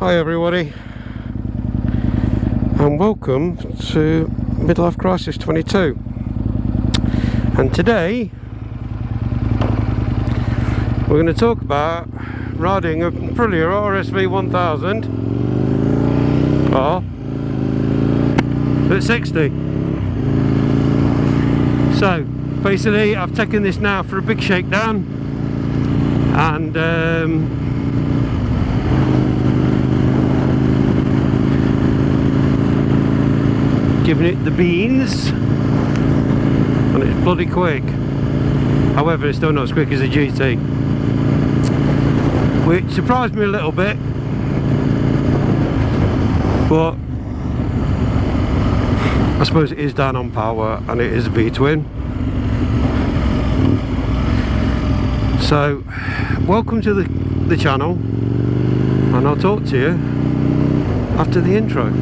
Hi everybody, and welcome to Midlife Crisis 22. And today we're going to talk about riding a Aprilia RSV 1000 car at 60. So basically I've taken this now for a big shakedown, and giving it the beans, and it's bloody quick. However, it's still not as quick as a GT, which surprised me a little bit, but I suppose it is down on power and it is a V-twin. So welcome to the channel, and I'll talk to you after the intro.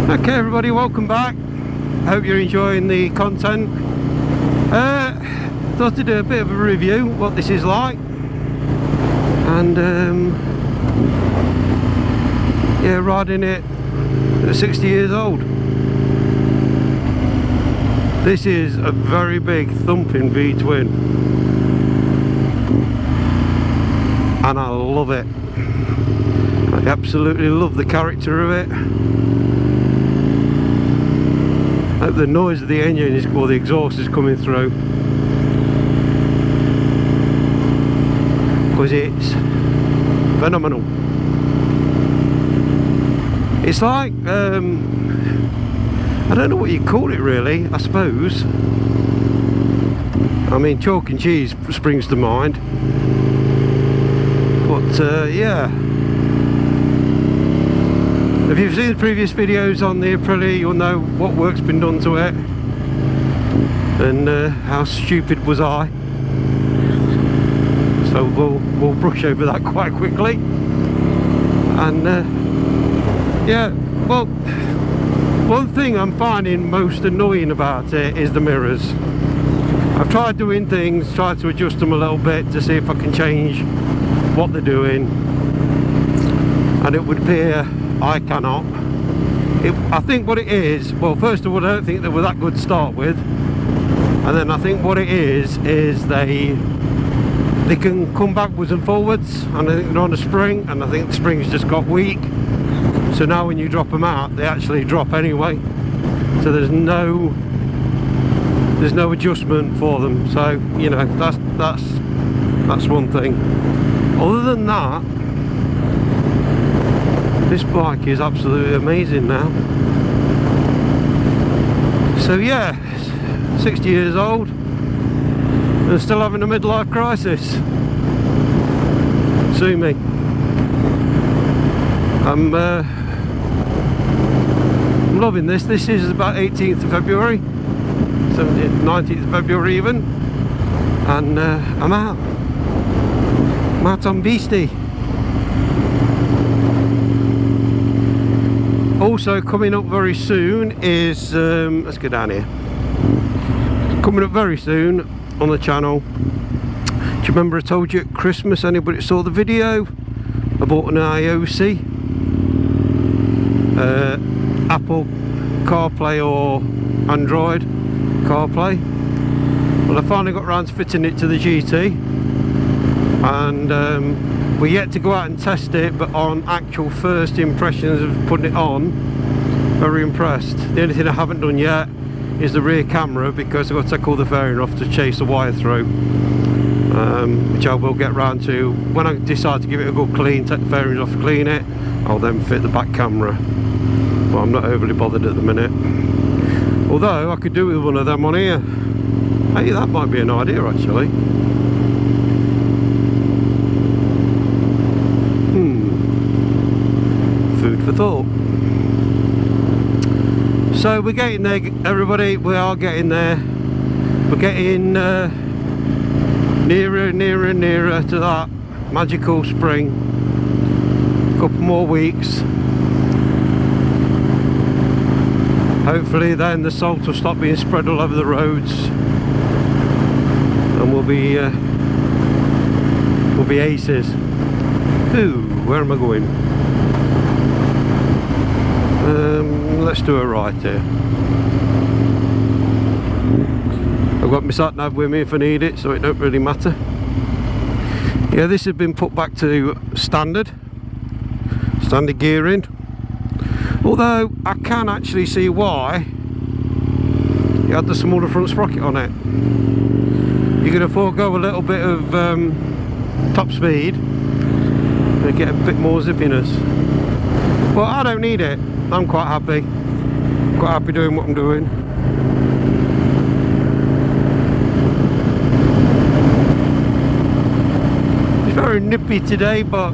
Okay everybody, welcome back. Hope you're enjoying the content. Thought to do a bit of a review what this is like, and yeah, riding it at 60 years old. This is a very big thumping V-twin, and I love it. I absolutely love the character of it. The noise of the engine is, or the exhaust is coming through, because it's phenomenal. It's like I don't know what you call it really. I suppose, I mean, chalk and cheese springs to mind, but yeah. If you've seen the previous videos on the Aprilia, you'll know what work's been done to it, and how stupid was I. So we'll brush over that quite quickly. And yeah, well, one thing I'm finding most annoying about it is the mirrors. I've tried doing things, tried to adjust them a little bit to see if I can change what they're doing, and it would appear I cannot. I think what it is, well, first of all, I don't think they were that good to start with, and then I think what it is they can come backwards and forwards, and I think they're on a spring, and I think the spring's just got weak, so now when you drop them out, they actually drop anyway, so there's no adjustment for them. So, you know, that's one thing. Other than that, this bike is absolutely amazing now. So yeah, 60 years old and still having a midlife crisis. Sue me. I'm loving this. This is about 18th of February, 17th, 19th of February even, and I'm out on Beastie. Also coming up very soon is, let's go down here, coming up very soon on the channel. Do you remember I told you at Christmas, anybody saw the video, I bought an IOC, Apple CarPlay or Android CarPlay. Well, I finally got around to fitting it to the GT, and we're yet to go out and test it, but on actual first impressions of putting it on, very impressed. The only thing I haven't done yet is the rear camera, because I've got to take all the fairing off to chase the wire through, which I will get round to. When I decide to give it a good clean, take the fairings off, clean it, I'll then fit the back camera, but I'm not overly bothered at the minute. Although I could do with one of them on here. Hey, that might be an idea actually. Food for thought. So we're getting there, everybody. We are getting there. We're getting nearer and nearer and nearer to that magical spring. Couple more weeks. Hopefully then the salt will stop being spread all over the roads, and we'll be aces. Ooh, where am I going? Let's do a right here. I've got my sat nav with me if I need it, so it don't really matter. Yeah, this has been put back to standard gearing. Although I can actually see why you had the smaller front sprocket on it. You're going to forego a little bit of top speed and get a bit more zippiness. But I don't need it. I'm quite happy. Quite happy doing what I'm doing. It's very nippy today, but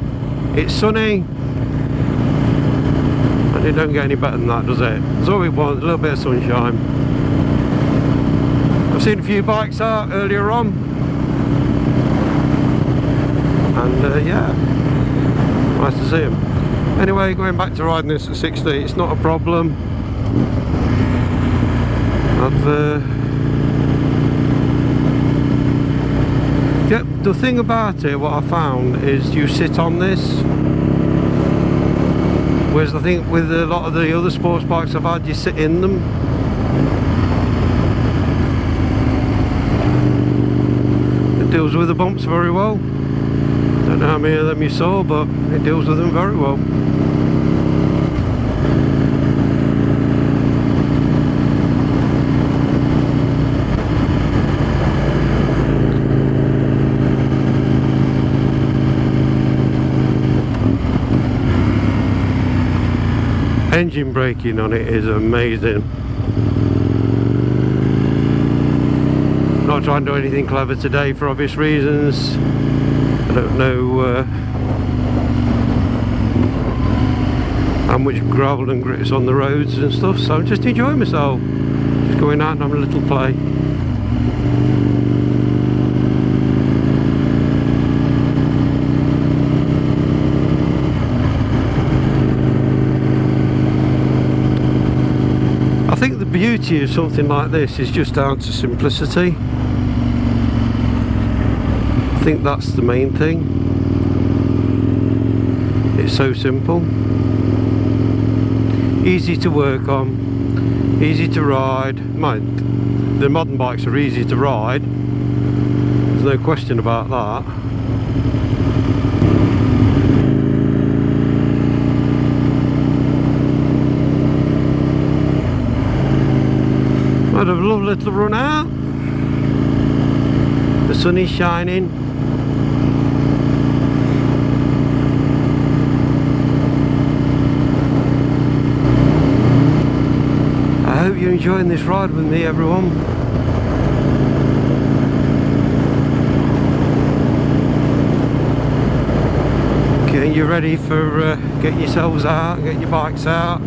it's sunny. And it don't get any better than that, does it? That's all we want, a little bit of sunshine. I've seen a few bikes out earlier on. And yeah, nice to see them. Anyway, going back to riding this at 60, it's not a problem. Yeah, the thing about it, what I found is you sit on this, whereas I think with a lot of the other sports bikes I've had, you sit in them. It deals with the bumps very well. Don't know how many of them you saw, but it deals with them very well. Engine braking on it is amazing. Not trying to do anything clever today for obvious reasons. I don't know how much gravel and grit's on the roads and stuff, so I'm just enjoying myself. Just going out and having a little play. I think the beauty of something like this is just down to simplicity. I think that's the main thing. It's so simple. Easy to work on, easy to ride. The modern bikes are easy to ride. There's no question about that. Had a lovely little run out. The sun is shining. I hope you're enjoying this ride with me, everyone. Getting you ready for getting yourselves out, getting your bikes out.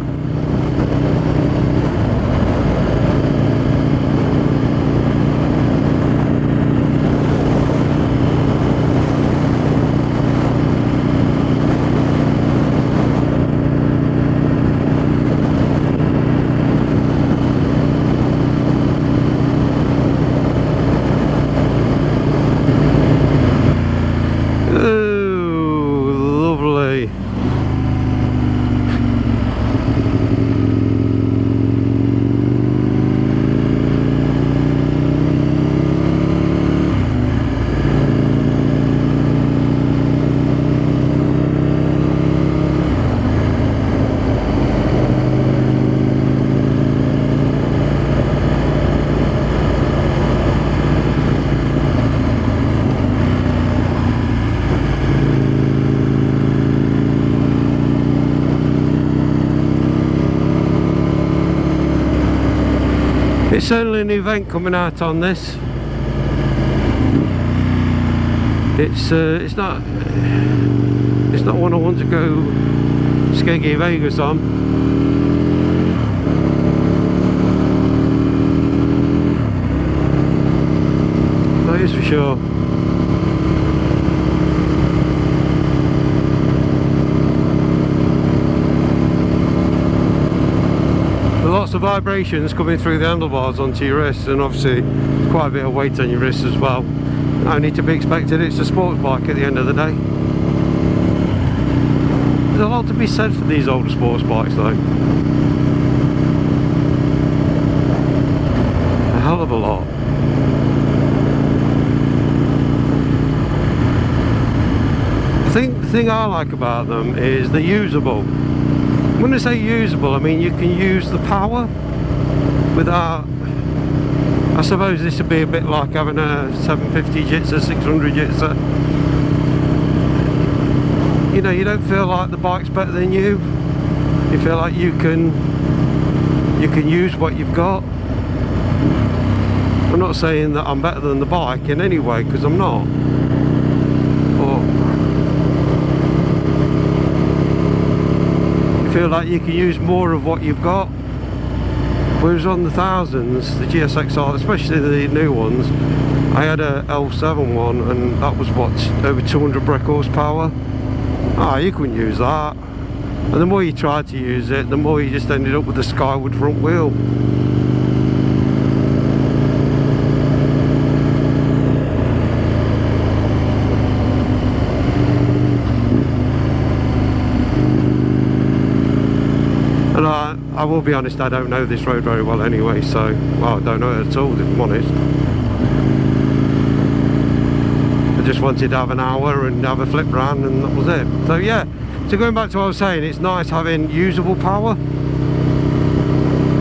It's certainly an event coming out on this. It's not one I want to go skeggy Vegas on. That is for sure. of vibrations coming through the handlebars onto your wrists, and obviously quite a bit of weight on your wrists as well. Only to be expected. It's a sports bike at the end of the day. There's a lot to be said for these older sports bikes though. A hell of a lot. The thing I like about them is they're usable. When I say usable, I mean you can use the power without, I suppose this would be a bit like having a 750 Jitzer, 600 Jitzer. You know, you don't feel like the bike's better than you. You feel like you can use what you've got. I'm not saying that I'm better than the bike in any way, because I'm not. Feel like you can use more of what you've got, whereas on the thousands, the GSXR, especially the new ones, I had a L7 one and that was what, over 200 brake horsepower. You couldn't use that, and the more you tried to use it, the more you just ended up with a skyward front wheel. And I will be honest, I don't know this road very well anyway, so, well, I don't know it at all, if I'm honest. I just wanted to have an hour and have a flip round, and that was it. So yeah, so going back to what I was saying, it's nice having usable power,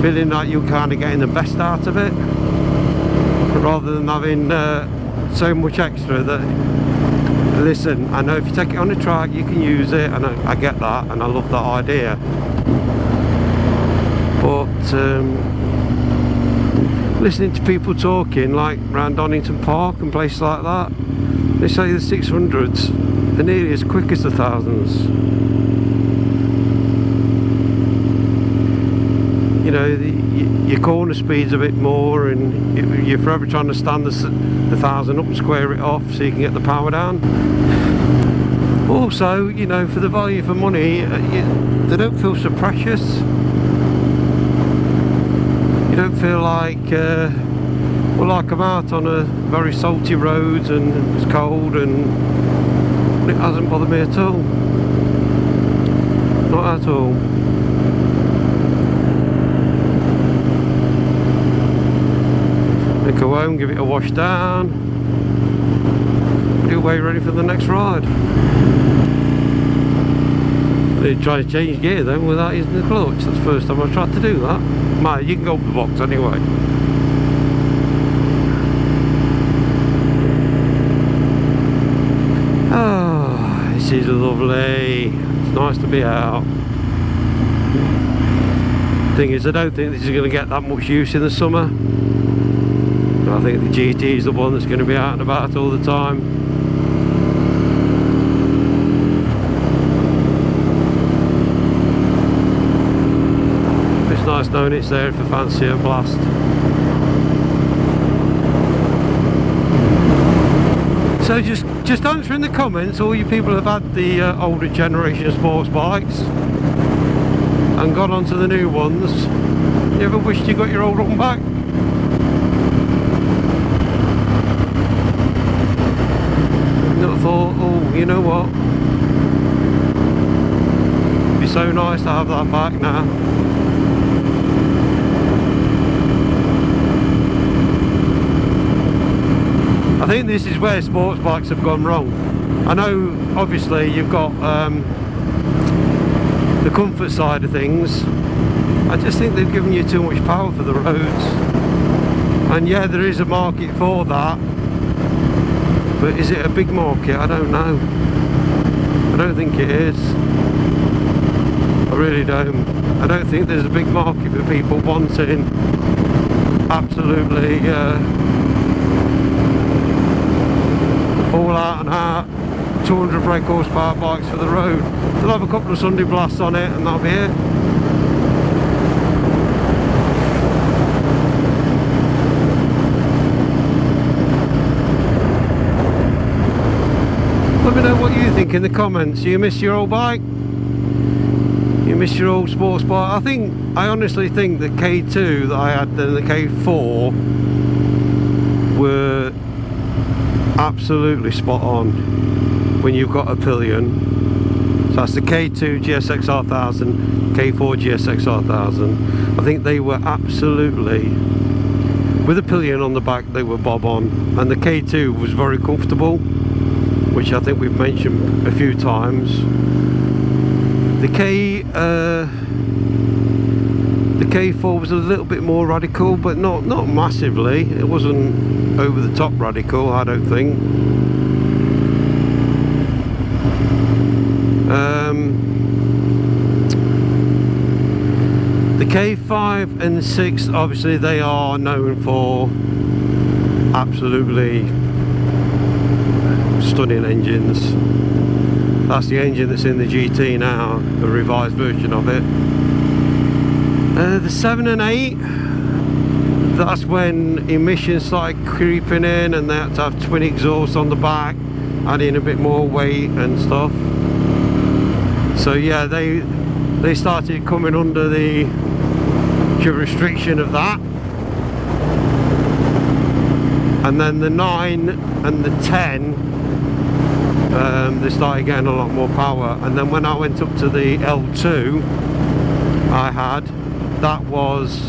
feeling like you're kind of getting the best out of it, rather than having so much extra that, listen, I know if you take it on a track you can use it, and I get that, and I love that idea. But listening to people talking, like around Donington Park and places like that, they say the 600s are nearly as quick as the 1000s. You know, your corner speed's a bit more, and you're forever trying to stand the 1000 up and square it off so you can get the power down. Also, you know, for the value for money, they don't feel so precious. You don't feel like, well, like I'm out on a very salty road and it's cold, and it hasn't bothered me at all. Not at all. I go home, give it a wash down, put it away ready for the next ride. They try to change gear then without using the clutch. That's the first time I've tried to do that. Mate, you can go up the box anyway. Oh, this is lovely. It's nice to be out. Thing is, I don't think this is going to get that much use in the summer. I think the GT is the one that's going to be out and about all the time. Nice knowing it's there if I fancy a blast. So just answer in the comments, all you people have had the older generation of sports bikes and gone on to the new ones. You ever wished you got your old one back? Not thought, oh, you know what, it'd be so nice to have that back now. I think this is where sports bikes have gone wrong. I know obviously you've got the comfort side of things. I just think they've given you too much power for the roads. And yeah, there is a market for that, but is it a big market? I don't know. I don't think it is. I really don't. I don't think there's a big market for people wanting absolutely all out and out 200 brake horsepower bikes for the road. They'll have a couple of Sunday blasts on it and that'll be it. Let me know what you think in the comments. Do you miss your old bike? You You miss your old sports bike. I honestly think the K2 that I had and the K4 were absolutely spot on when you've got a pillion. So that's the K2 GSX R1000, K4 GSX R1000. I think they were absolutely, with a pillion on the back, they were bob on. And the K2 was very comfortable, which I think we've mentioned a few times. The K4 was a little bit more radical, but not massively. It wasn't over the top radical, I don't think. The K5 and 6, obviously they are known for absolutely stunning engines. That's the engine that's in the GT now, the revised version of it. The 7 and 8, that's when emissions started creeping in and they had to have twin exhausts on the back, adding a bit more weight and stuff. So yeah, they started coming under the jurisdiction of that. And then the 9 and the 10, they started getting a lot more power. And then when I went up to the L2 that was,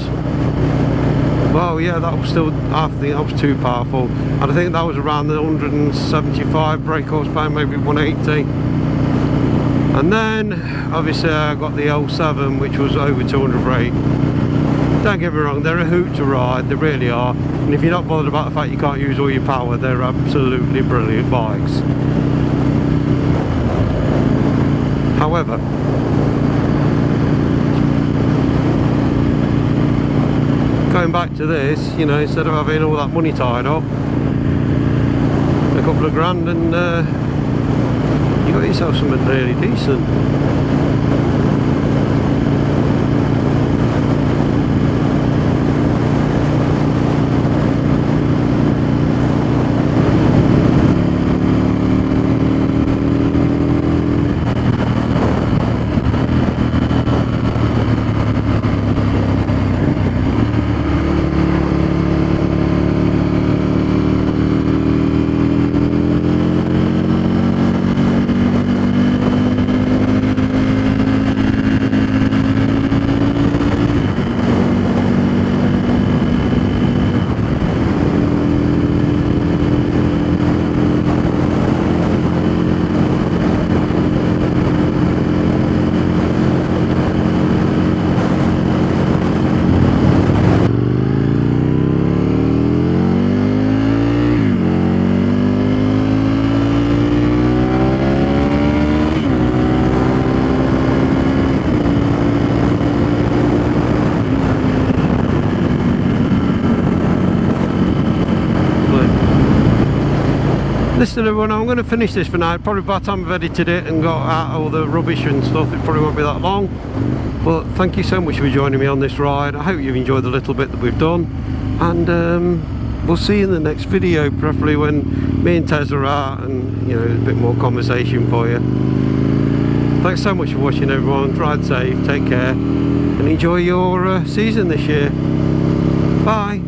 well yeah, that was still, I think that was too powerful. And I think that was around the 175 brake horsepower, maybe 180. And then obviously I got the L7, which was over 200 brake. Don't get me wrong, they're a hoot to ride, they really are. And if you're not bothered about the fact you can't use all your power, they're absolutely brilliant bikes. However, going back to this, you know, instead of having all that money tied up, a couple of grand, and you got yourself something really decent. Listen everyone, I'm going to finish this for now. Probably by the time I've edited it and got out all the rubbish and stuff, it probably won't be that long. But thank you so much for joining me on this ride. I hope you've enjoyed the little bit that we've done. And we'll see you in the next video, preferably when me and Tez are out and, you know, a bit more conversation for you. Thanks so much for watching everyone. Ride safe, take care, and enjoy your season this year. Bye.